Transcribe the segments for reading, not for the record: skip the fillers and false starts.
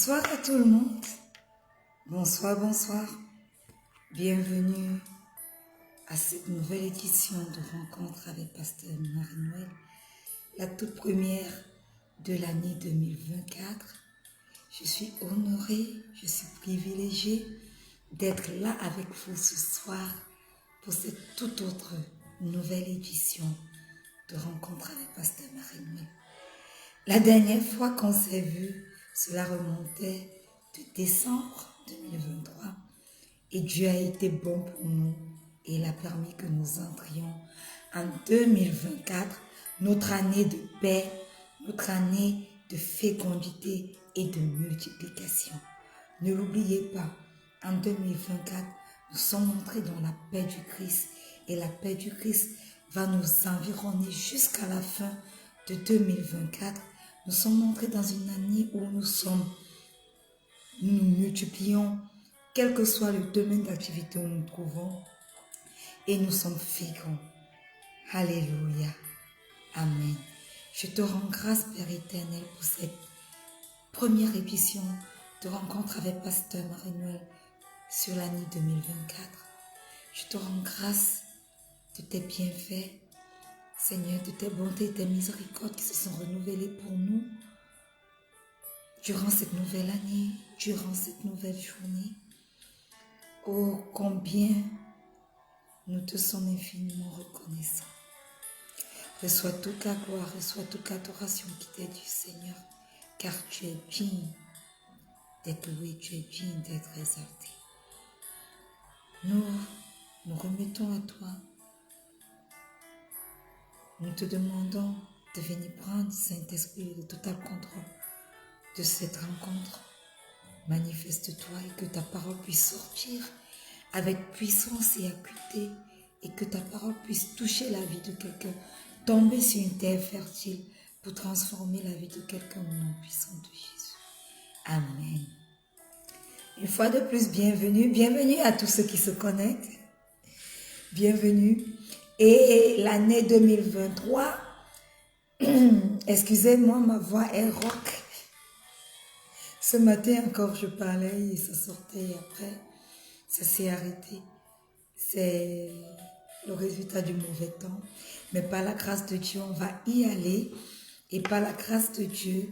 Bonsoir à tout le monde. Bonsoir, bonsoir. Bienvenue à cette nouvelle édition de Rencontre avec Pasteur Marie-Noël, la toute première de l'année 2024. Je suis honorée, je suis privilégiée d'être là avec vous ce soir pour cette toute autre nouvelle édition de Rencontre avec Pasteur Marie-Noël. La dernière fois qu'on s'est vu, cela remontait de décembre 2023 et Dieu a été bon pour nous et il a permis que nous entrions en 2024, notre année de paix, notre année de fécondité et de multiplication. Ne l'oubliez pas, en 2024, nous sommes entrés dans la paix du Christ et la paix du Christ va nous environner jusqu'à la fin de 2024. Nous sommes entrés dans une année où nous nous multiplions, quel que soit le domaine d'activité où nous nous trouvons, et nous sommes féconds. Alléluia. Amen. Je te rends grâce, Père éternel, pour cette première édition de rencontre avec Pasteur Marie-Noël sur l'année 2024. Je te rends grâce de tes bienfaits, Seigneur, de tes bontés et tes miséricordes qui se sont renouvelées pour nous durant cette nouvelle année, durant cette nouvelle journée. Oh, combien nous te sommes infiniment reconnaissants. Reçois toute la gloire, reçois toute l'adoration qui t'est due, Seigneur, car tu es digne d'être loué, tu es digne d'être exalté. Nous remettons à toi. Nous te demandons de venir prendre, Saint-Esprit, le total contrôle de cette rencontre. Manifeste-toi et que ta parole puisse sortir avec puissance et acuité et que ta parole puisse toucher la vie de quelqu'un, tomber sur une terre fertile pour transformer la vie de quelqu'un au nom puissant de Jésus. Amen. Une fois de plus, bienvenue à tous ceux qui se connectent. Bienvenue. Et l'année 2023, excusez-moi, ma voix est rauque. Ce matin encore, je parlais et ça sortait et après, ça s'est arrêté. C'est le résultat du mauvais temps. Mais par la grâce de Dieu, on va y aller. Et par la grâce de Dieu,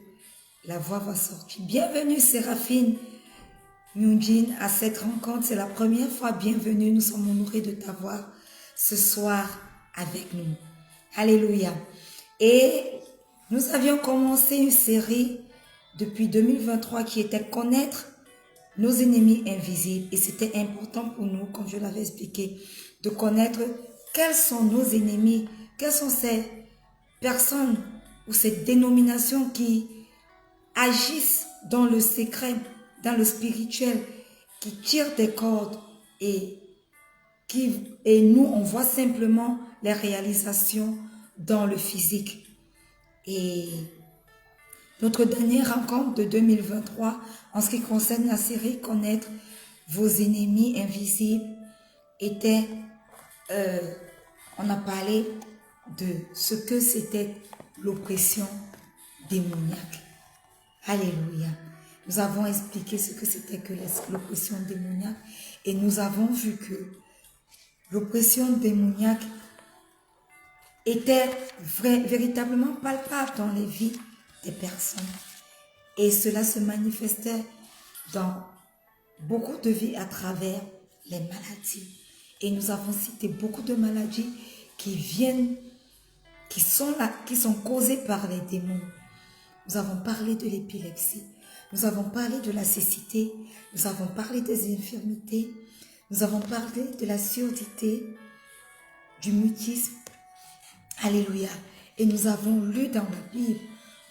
la voix va sortir. Bienvenue Séraphine Myunjin à cette rencontre. C'est la première fois. Bienvenue. Nous sommes honorés de t'avoir ce soir avec nous. Alléluia. Et nous avions commencé une série depuis 2023 qui était connaître nos ennemis invisibles. Et c'était important pour nous, comme je l'avais expliqué, de connaître quels sont nos ennemis, quelles sont ces personnes ou ces dénominations qui agissent dans le secret, dans le spirituel, qui tirent des cordes et nous, on voit simplement les réalisations dans le physique. Et notre dernière rencontre de 2023, en ce qui concerne la série Connaître vos ennemis invisibles, était, on a parlé de ce que c'était l'oppression démoniaque. Alléluia. Nous avons expliqué ce que c'était que l'oppression démoniaque et nous avons vu que l'oppression démoniaque était véritablement palpable dans les vies des personnes. Et cela se manifestait dans beaucoup de vies à travers les maladies. Et nous avons cité beaucoup de maladies qui sont causées par les démons. Nous avons parlé de l'épilepsie, nous avons parlé de la cécité, nous avons parlé des infirmités, nous avons parlé de la surdité, du mutisme. Alléluia. Et nous avons lu dans la Bible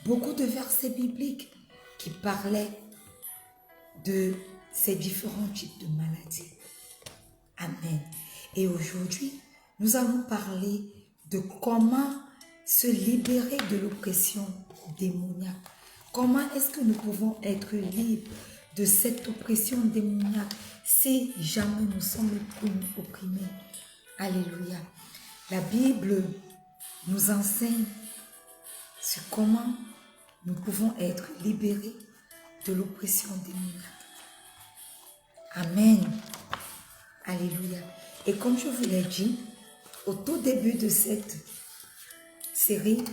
beaucoup de versets bibliques qui parlaient de ces différents types de maladies. Amen. Et aujourd'hui, nous allons parler de comment se libérer de l'oppression démoniaque. Comment est-ce que nous pouvons être libres de cette oppression démoniaque si jamais nous sommes opprimés? Alléluia. La Bible nous enseigne sur comment nous pouvons être libérés de l'oppression démoniaque. Amen. Alléluia. Et comme je vous l'ai dit, au tout début de cette série,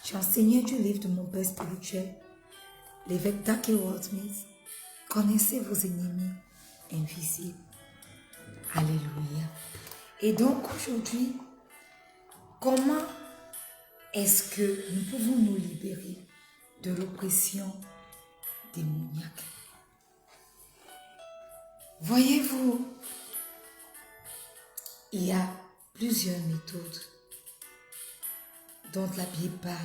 j'ai enseigné du livre de mon père spirituel, l'évêque Dag Heward-Mills. Connaissez vos ennemis invisibles. Alléluia. Et donc aujourd'hui, comment est-ce que nous pouvons nous libérer de l'oppression démoniaque? Voyez-vous, il y a plusieurs méthodes dont la Bible parle.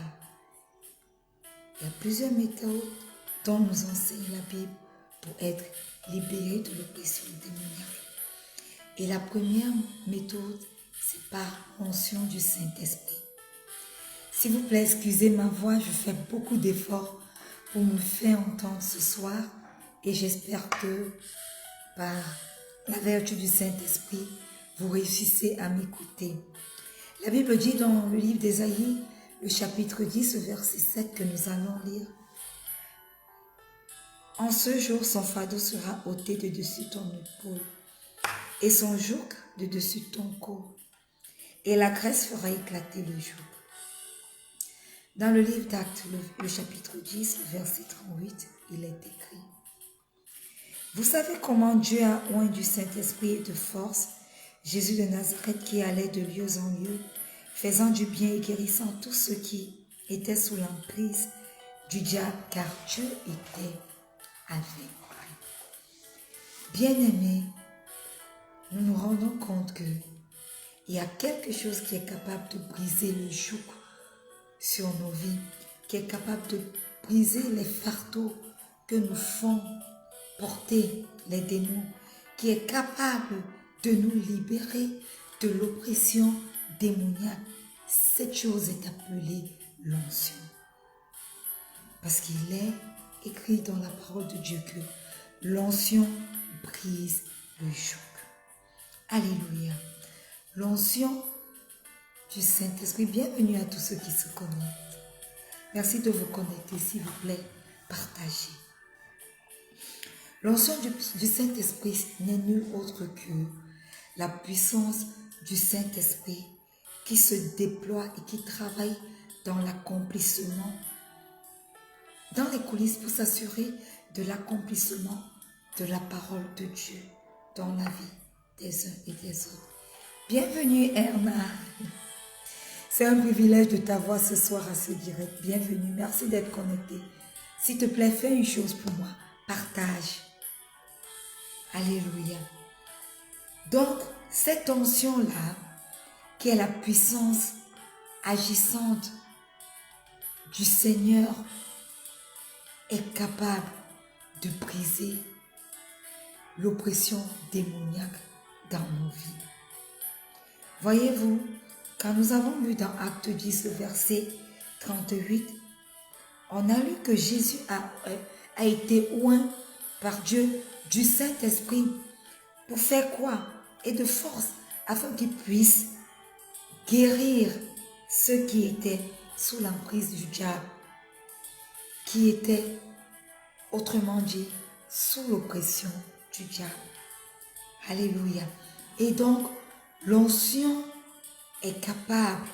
Il y a plusieurs méthodes dont nous enseigne la Bible pour être libérés de l'oppression démoniaque. Et la première méthode, c'est par l'onction du Saint-Esprit. S'il vous plaît, excusez ma voix, je fais beaucoup d'efforts pour me faire entendre ce soir et j'espère que par la vertu du Saint-Esprit, vous réussissez à m'écouter. La Bible dit dans le livre d'Ésaïe, le chapitre 10, verset 7 que nous allons lire. En ce jour, son fardeau sera ôté de dessus ton épaule et son joug de dessus ton cou, et la graisse fera éclater le joug. Dans le livre d'Actes, le chapitre 10, verset 38, il est écrit: vous savez comment Dieu a oint du Saint-Esprit et de force Jésus de Nazareth qui allait de lieu en lieu, faisant du bien et guérissant tous ceux qui étaient sous l'emprise du diable, car Dieu était avec lui. Bien-aimés, nous nous rendons compte que il y a quelque chose qui est capable de briser le joug sur nos vies, qui est capable de briser les fardeaux que nous font porter les démons, qui est capable de nous libérer de l'oppression démoniaque. Cette chose est appelée l'onction. Parce qu'il est écrit dans la parole de Dieu que l'onction brise le joug. Alléluia. L'onction du Saint-Esprit. Bienvenue à tous ceux qui se connectent. Merci de vous connecter, s'il vous plaît. Partagez. L'onction du Saint-Esprit n'est nul autre que la puissance du Saint-Esprit qui se déploie et qui travaille dans l'accomplissement, dans les coulisses pour s'assurer de l'accomplissement de la parole de Dieu dans la vie des uns et des autres. Bienvenue Erna. C'est un privilège de t'avoir ce soir à ce direct. Bienvenue, merci d'être connecté. S'il te plaît, fais une chose pour moi. Partage. Alléluia. Donc, cette onction-là, qui est la puissance agissante du Seigneur, est capable de briser l'oppression démoniaque dans nos vies. Voyez-vous, quand nous avons lu dans Acte 10, le verset 38, on a lu que Jésus a été oint par Dieu du Saint-Esprit pour faire quoi? Et de force, afin qu'il puisse guérir ceux qui étaient sous l'emprise du diable, qui étaient, autrement dit, sous l'oppression du diable. Alléluia. Et donc, l'onction est capable,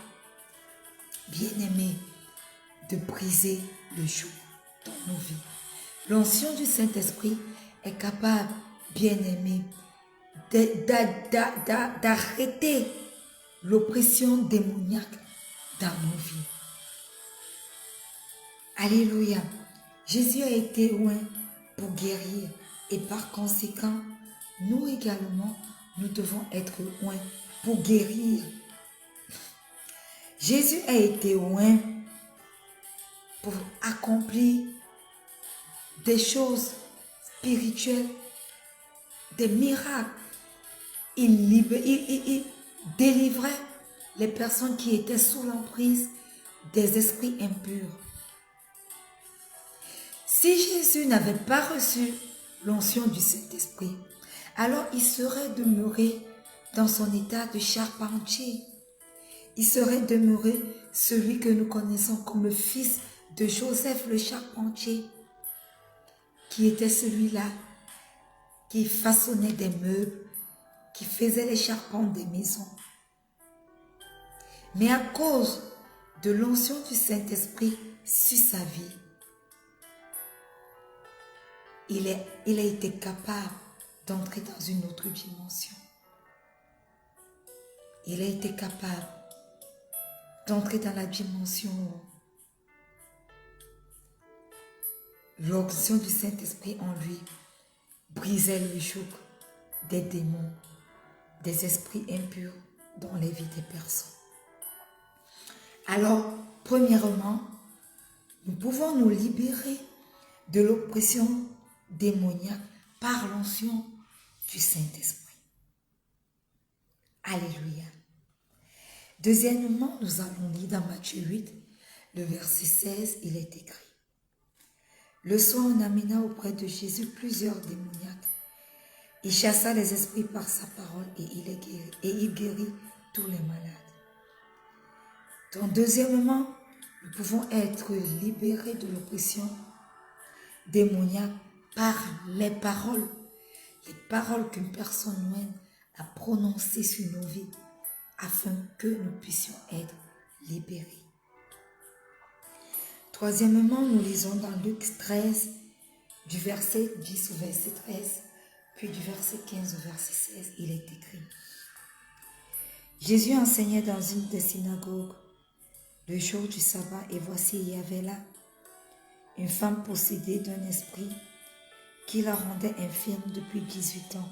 bien-aimé, de briser le joug dans nos vies. L'onction du Saint-Esprit est capable, bien-aimé, d'arrêter l'oppression démoniaque dans nos vies. Alléluia. Jésus a été oint pour guérir et par conséquent, nous également, nous devons être oints pour guérir. Jésus a été oint pour accomplir des choses spirituelles, des miracles. Il délivrait les personnes qui étaient sous l'emprise des esprits impurs. Si Jésus n'avait pas reçu l'onction du Saint-Esprit, alors il serait demeuré dans son état de charpentier. Il serait demeuré celui que nous connaissons comme le fils de Joseph le charpentier, qui était celui-là qui façonnait des meubles, qui faisait les charpentes des maisons. Mais à cause de l'onction du Saint-Esprit sur sa vie, il a été capable d'entrer dans une autre dimension. Il a été capable d'entrer dans la dimension où l'onction du Saint-Esprit en lui brisait le joug des démons, des esprits impurs dans les vies des personnes. Alors, premièrement, nous pouvons nous libérer de l'oppression démoniaque par l'onction du Saint-Esprit. Alléluia. Deuxièmement, nous allons lire dans Matthieu 8, le verset 16, il est écrit. Le soir, on amena auprès de Jésus plusieurs démoniaques. Il chassa les esprits par sa parole et il guérit tous les malades. Donc, deuxièmement, nous pouvons être libérés de l'oppression démoniaque par les paroles qu'une personne loin a prononcées sur nos vies afin que nous puissions être libérés. Troisièmement, nous lisons dans Luc 13, du verset 10 au verset 13, puis du verset 15 au verset 16, il est écrit. Jésus enseignait dans une des synagogues le jour du sabbat, et voici, il y avait là une femme possédée d'un esprit qui la rendait infirme depuis 18 ans.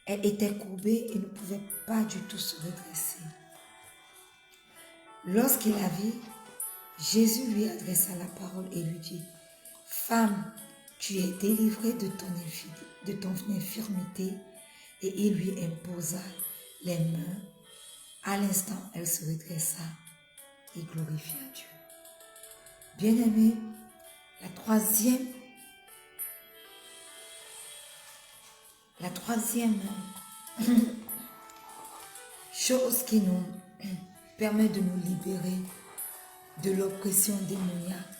Elle était courbée et ne pouvait pas du tout se redresser. Lorsqu'il la vit, Jésus lui adressa la parole et lui dit, « Femme, tu es délivrée de ton infirmité. » Et il lui imposa les mains. À l'instant, elle se redressa et glorifia Dieu. Bien-aimés, la troisième chose qui nous permet de nous libérer de l'oppression démoniaque,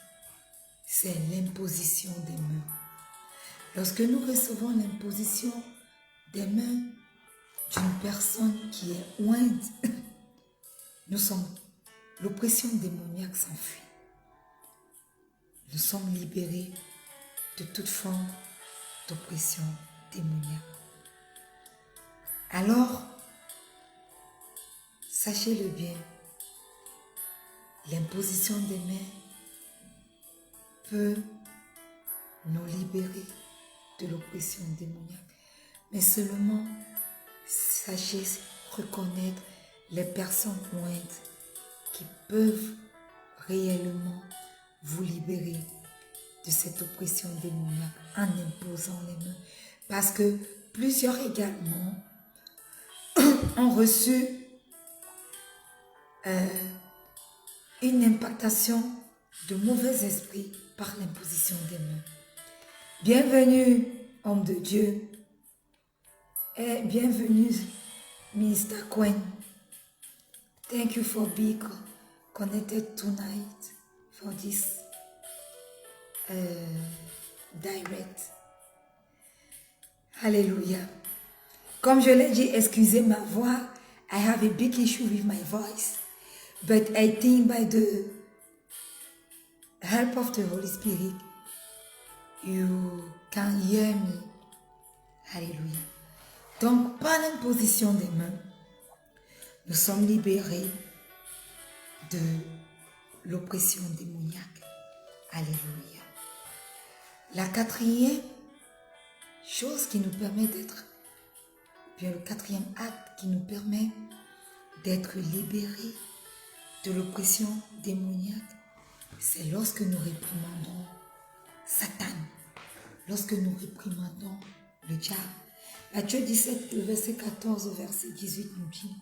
c'est l'imposition des mains. Lorsque nous recevons l'imposition des mains d'une personne qui est ointe, l'oppression démoniaque s'enfuit. Nous sommes libérés de toute forme d'oppression démoniaque. Alors, sachez-le bien, l'imposition des mains peut nous libérer de l'oppression démoniaque. Mais seulement, sachez reconnaître les personnes ointes qui peuvent réellement vous libérer de cette oppression démoniaque en imposant les mains. Parce que plusieurs également ont reçu une impactation de mauvais esprits par l'imposition des mains. Bienvenue, homme de Dieu, et bienvenue, Mr. Quinn. Thank you for being connected tonight for this direct. Alléluia. Comme je l'ai dit, excusez ma voix. I have a big issue with my voice. But I think by the help of the Holy Spirit, you can hear me. Alléluia. Donc, par l'imposition des mains, nous sommes libérés de l'oppression démoniaque. Alléluia. La quatrième chose qui nous permet d'être, bien le quatrième acte qui nous permet d'être libérés de l'oppression démoniaque, c'est lorsque nous réprimandons Satan, lorsque nous réprimandons le diable. Matthieu 17, le verset 14 au verset 18 nous dit,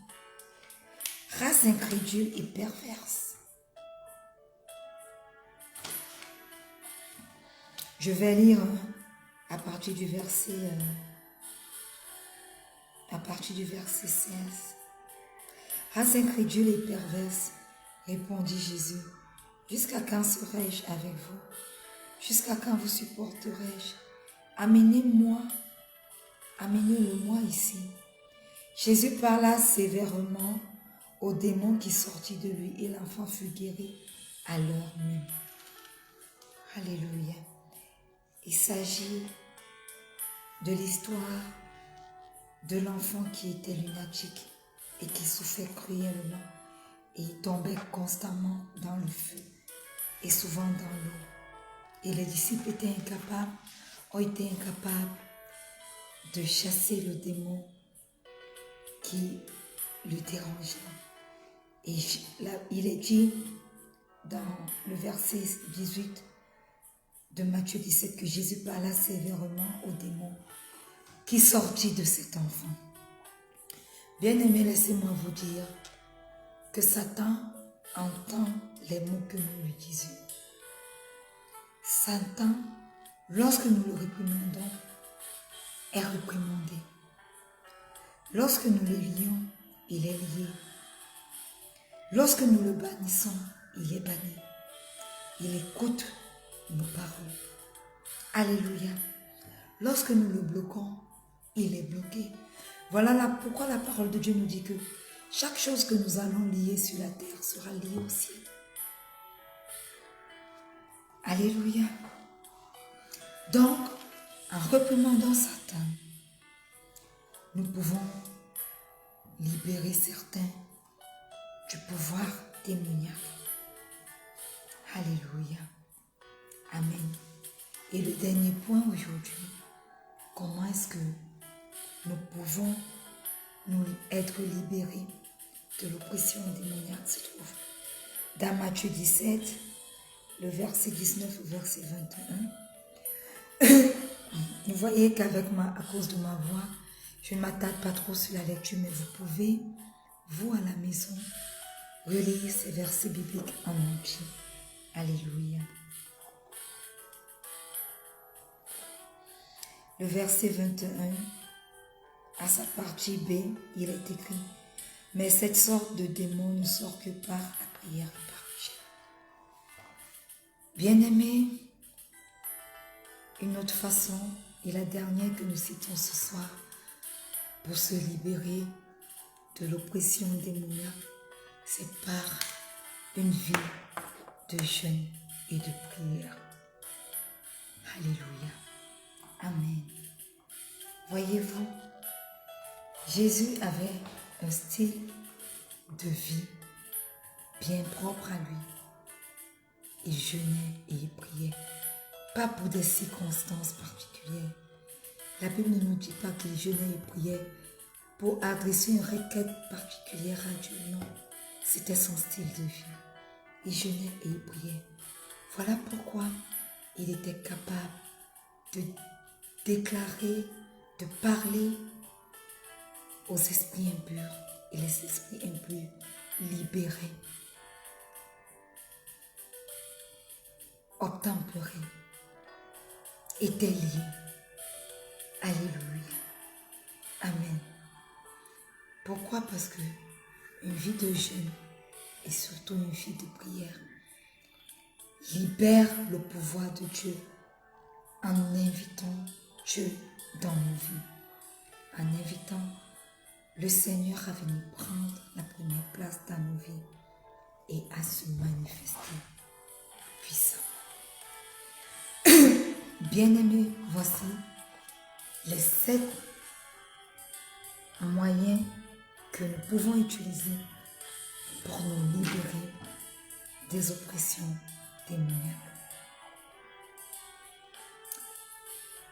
« Race incrédule et perverse. » Je vais lire à partir du verset 16. « Race incrédule et perverse, répondit Jésus, « jusqu'à quand serai-je avec vous? Jusqu'à quand vous supporterai-je? Amenez-le-moi ici. Jésus parla sévèrement au démon qui sortit de lui et l'enfant fut guéri à l'heure même. Alléluia. Il s'agit de l'histoire de l'enfant qui était lunatique et qui souffrait cruellement et il tombait constamment dans le feu et souvent dans l'eau. Et les disciples ont été incapables de chasser le démon qui le dérangeait. Et là, il est dit dans le verset 18 de Matthieu 17 que Jésus parla sévèrement au démon qui sortit de cet enfant. Bien-aimés, laissez-moi vous dire que Satan entend les mots que nous lui disons. Satan, lorsque nous le réprimandons, est réprimandé. Lorsque nous le lions, il est lié. Lorsque nous le bannissons, il est banni. Il écoute nos paroles. Alléluia. Lorsque nous le bloquons, il est bloqué. Voilà pourquoi la parole de Dieu nous dit que chaque chose que nous allons lier sur la terre sera liée au ciel. Alléluia. Donc, en réprimandant Satan, nous pouvons libérer certains du pouvoir démoniaque. Alléluia. Amen. Et le dernier point aujourd'hui, comment est-ce que nous pouvons nous être libérés de l'oppression démoniaque se trouve dans Matthieu 17, le verset 19 au verset 21. Vous voyez à cause de ma voix, je ne m'attarde pas trop sur la lecture, mais vous pouvez, vous à la maison, relire ces versets bibliques en entier. Alléluia. Le verset 21, à sa partie B, il est écrit « Mais cette sorte de démon ne sort que par la prière et par le jeûne. » Bien-aimés, une autre façon, et la dernière que nous citons ce soir, pour se libérer de l'oppression démoniaque, c'est par une vie de jeûne et de prière. Alléluia. Amen. Voyez-vous, Jésus avait un style de vie bien propre à lui. Il jeûnait et il priait, pas pour des circonstances particulières. La Bible ne nous dit pas qu'il jeûnait et priait pour adresser une requête particulière à Dieu. Non, c'était son style de vie. Il jeûnait et il priait. Voilà pourquoi il était capable de déclarer, de parler aux esprits impurs et les esprits impurs libérés, obtempérés, étaient liés. Alléluia. Amen. Pourquoi? Parce que une vie de jeûne et surtout une vie de prière libère le pouvoir de Dieu en invitant Dieu dans nos vies, en invitant le Seigneur à venir prendre la première place dans nos vies et à se manifester puissamment. Bien-aimés, voici les 7 moyens que nous pouvons utiliser pour nous libérer des oppressions démoniaques.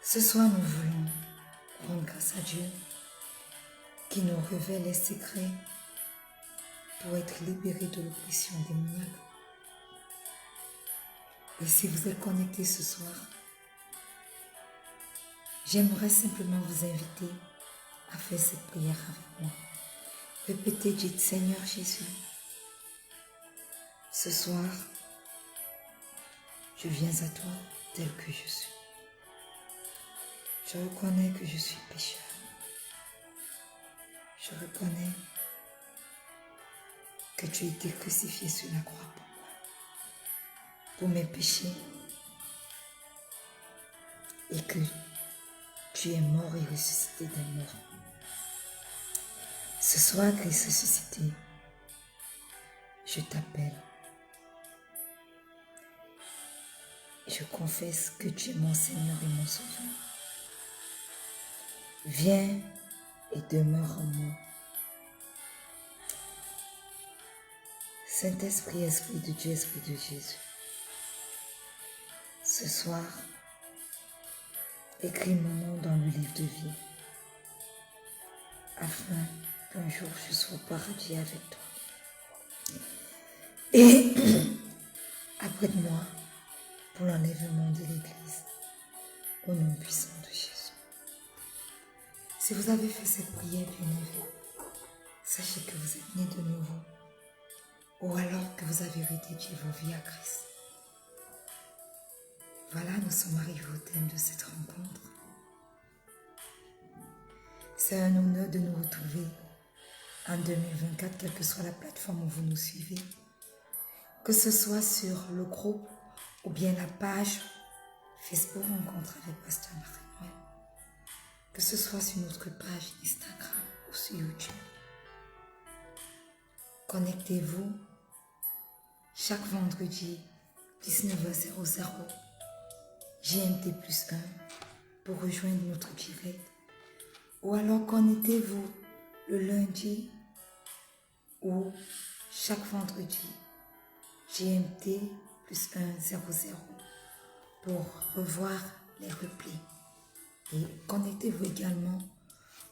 Ce soir, nous voulons rendre grâce à Dieu qui nous révèle les secrets pour être libérés de l'oppression démoniaque. Et si vous êtes connectés ce soir, j'aimerais simplement vous inviter à faire cette prière avec moi. Répétez, dites, Seigneur Jésus, ce soir, je viens à toi tel que je suis. Je reconnais que je suis pécheur. Je reconnais que tu as été crucifié sur la croix pour moi, pour mes péchés et que tu es mort et ressuscité des morts. Ce soir, Christ ressuscité, je t'appelle. Je confesse que tu es mon Seigneur et mon Sauveur. Viens et demeure en moi. Saint-Esprit, Esprit de Dieu, Esprit de Jésus. Ce soir, écris mon nom dans le livre de vie, afin qu'un jour je sois au paradis avec toi. Et apprête-moi pour l'enlèvement de l'Église, au nom puissant de Jésus. Si vous avez fait cette prière, bien-aimée, sachez que vous êtes né de nouveau, ou alors que vous avez redédié vos vies à Christ. Voilà, nous sommes arrivés au thème de cette rencontre. C'est un honneur de nous retrouver en 2024, quelle que soit la plateforme où vous nous suivez, que ce soit sur le groupe ou bien la page Facebook Rencontre avec Pasteur Marie-Noël, que ce soit sur notre page Instagram ou sur YouTube. Connectez-vous chaque vendredi 19h00 GMT plus 1 pour rejoindre notre direct, ou alors connectez-vous le lundi ou chaque vendredi GMT plus 1:00 pour revoir les replays. Et connectez-vous également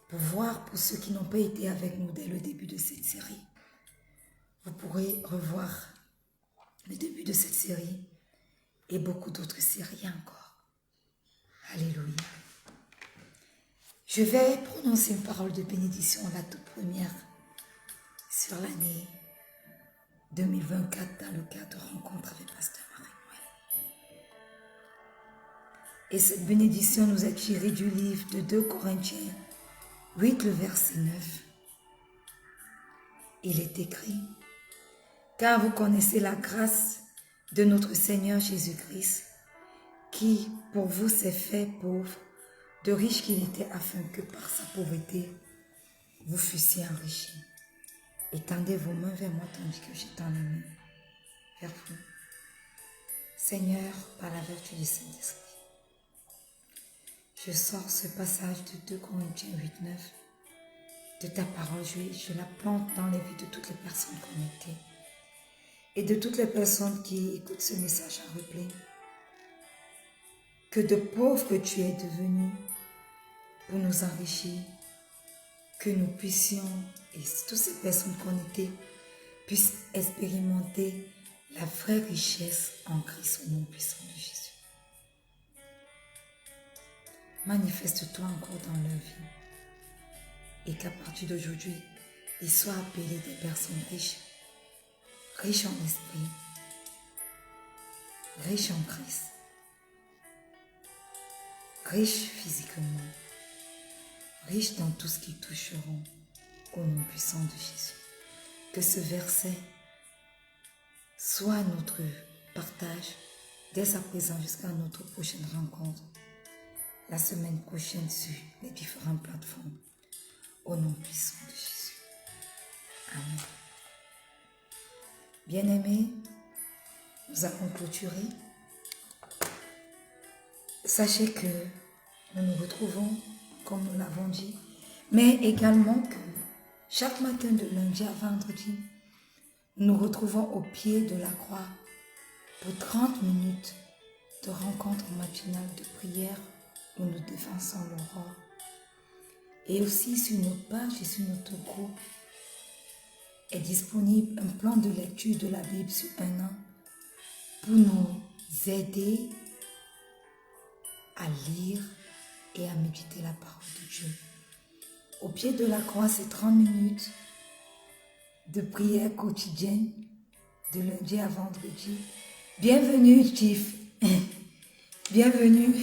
pour voir, pour ceux qui n'ont pas été avec nous dès le début de cette série, vous pourrez revoir le début de cette série et beaucoup d'autres séries encore. Alléluia. Je vais prononcer une parole de bénédiction, la toute première, sur l'année 2024 dans le cadre de Rencontre avec Pasteur Marie-Noël. Et cette bénédiction nous est tirée du livre de 2 Corinthiens 8, le verset 9. Il est écrit: car vous connaissez la grâce de notre Seigneur Jésus-Christ, qui pour vous s'est fait pauvre, de riche qu'il était, afin que par sa pauvreté, vous fussiez enrichis. Étendez vos mains vers moi tandis que j'étends les mains vers vous. Seigneur, par la vertu du Saint-Esprit, je sors ce passage de 2 Corinthiens 8, 9 de ta parole, je la plante dans les vies de toutes les personnes connectées et de toutes les personnes qui écoutent ce message en replay. Que de pauvres que tu es devenu pour nous enrichir, que nous puissions, et toutes ces personnes connectées, puissent expérimenter la vraie richesse en Christ au nom puissant de Jésus. Manifeste-toi encore dans leur vie et qu'à partir d'aujourd'hui, ils soient appelés des personnes riches, riches en esprit, riches en Christ, riches physiquement, riches dans tout ce qu'ils toucheront au nom puissant de Jésus. Que ce verset soit notre partage dès à présent jusqu'à notre prochaine rencontre, la semaine prochaine sur les différentes plateformes, au nom puissant de Jésus. Amen. Bien-aimés, nous avons clôturé. Sachez que nous nous retrouvons, comme nous l'avons dit, mais également que chaque matin de lundi à vendredi, nous nous retrouvons au pied de la croix pour 30 minutes de rencontre matinale de prière où nous défensons l'aurore. Et aussi sur notre page et sur notre groupe est disponible un plan de lecture de la Bible sur 1 an pour nous aider à lire et à méditer la parole de Dieu. Au pied de la croix, c'est 30 minutes de prière quotidienne de lundi à vendredi. Bienvenue, Chief. Bienvenue.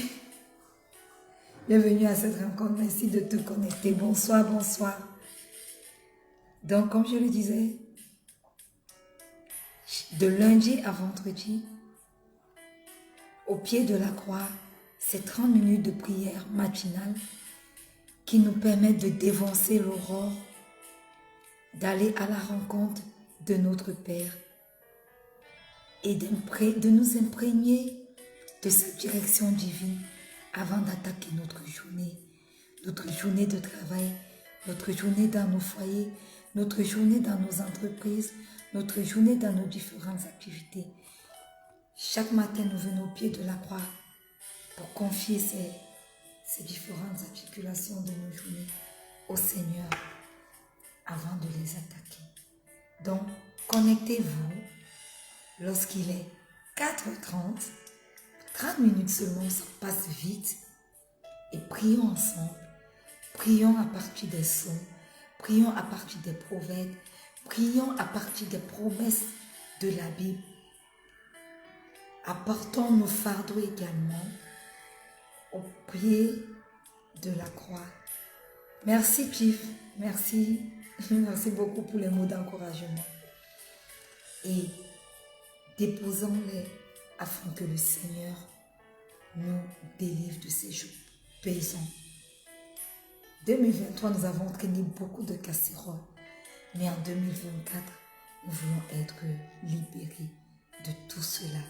Bienvenue à cette rencontre. Merci de te connecter. Bonsoir, bonsoir. Donc, comme je le disais, de lundi à vendredi, au pied de la croix, ces 30 minutes de prière matinale qui nous permettent de dévancer l'aurore, d'aller à la rencontre de notre Père et de nous imprégner de sa direction divine avant d'attaquer notre journée de travail, notre journée dans nos foyers, notre journée dans nos entreprises, notre journée dans nos différentes activités. Chaque matin, nous venons au pied de la croix pour confier ces différentes articulations de nos journées au Seigneur avant de les attaquer. Donc, connectez-vous lorsqu'il est 4h30, 30 minutes seulement, ça passe vite, et prions ensemble. Prions à partir des psaumes, prions à partir des proverbes, prions à partir des promesses de la Bible. Apportons nos fardeaux également au pied de la croix. Merci Chief, merci beaucoup pour les mots d'encouragement. Et déposons-les afin que le Seigneur nous délivre de ces jours pesants. 2023, nous avons traîné beaucoup de casseroles, mais en 2024, nous voulons être libérés de tout cela,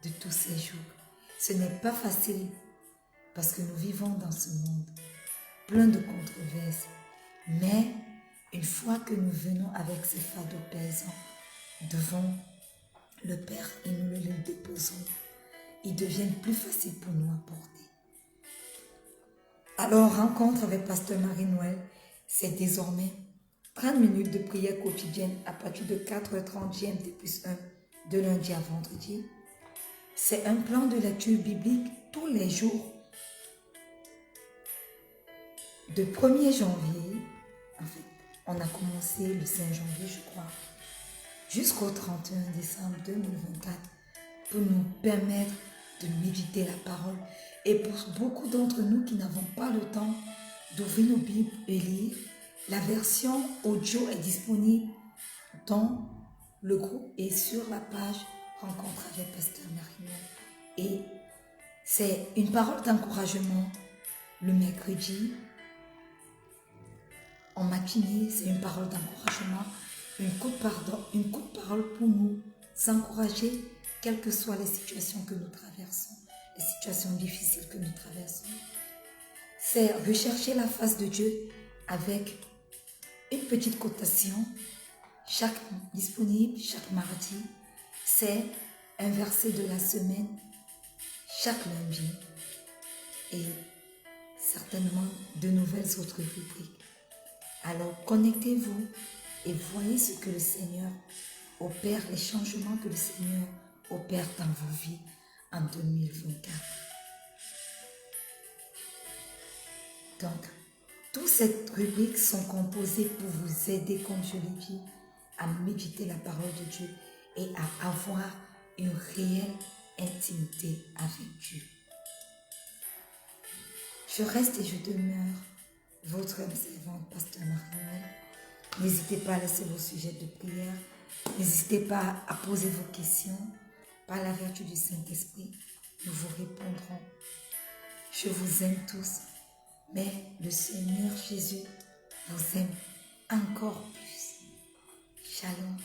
de tous ces jours. Ce n'est pas facile parce que nous vivons dans ce monde plein de controverses, mais une fois que nous venons avec ces fardeaux pesants devant le Père et nous le déposons, ils deviennent plus faciles pour nous à porter. Alors, rencontre avec Pasteur Marie-Noël, c'est désormais 30 minutes de prière quotidienne à partir de 4h30 GMT+1 de lundi à vendredi. C'est un plan de lecture biblique tous les jours. De 1er janvier, en fait, on a commencé le 5 janvier, je crois, jusqu'au 31 décembre 2024 pour nous permettre de méditer la parole. Et pour beaucoup d'entre nous qui n'avons pas le temps d'ouvrir nos Bibles et lire, la version audio est disponible dans le groupe et sur la page Rencontre avec Pasteur Marie-Noël. Et c'est une parole d'encouragement le mercredi. En matinée, c'est une parole d'encouragement, une courte parole pour nous s'encourager, quelles que soient les situations que nous traversons, les situations difficiles que nous traversons. C'est rechercher la face de Dieu avec une petite cotation, disponible chaque mardi. C'est un verset de la semaine chaque lundi et certainement de nouvelles autres rubriques. Alors connectez-vous et voyez ce que le Seigneur opère, les changements que le Seigneur opère dans vos vies en 2024. Donc, toutes ces rubriques sont composées pour vous aider, comme je l'ai dit, à méditer la parole de Dieu et à avoir une réelle intimité avec Dieu. Je reste et je demeure votre servante, Pasteur Marie-Noël. N'hésitez pas à laisser vos sujets de prière. N'hésitez pas à poser vos questions. Par la vertu du Saint-Esprit, nous vous répondrons. Je vous aime tous, mais le Seigneur Jésus vous aime encore plus. Shalom.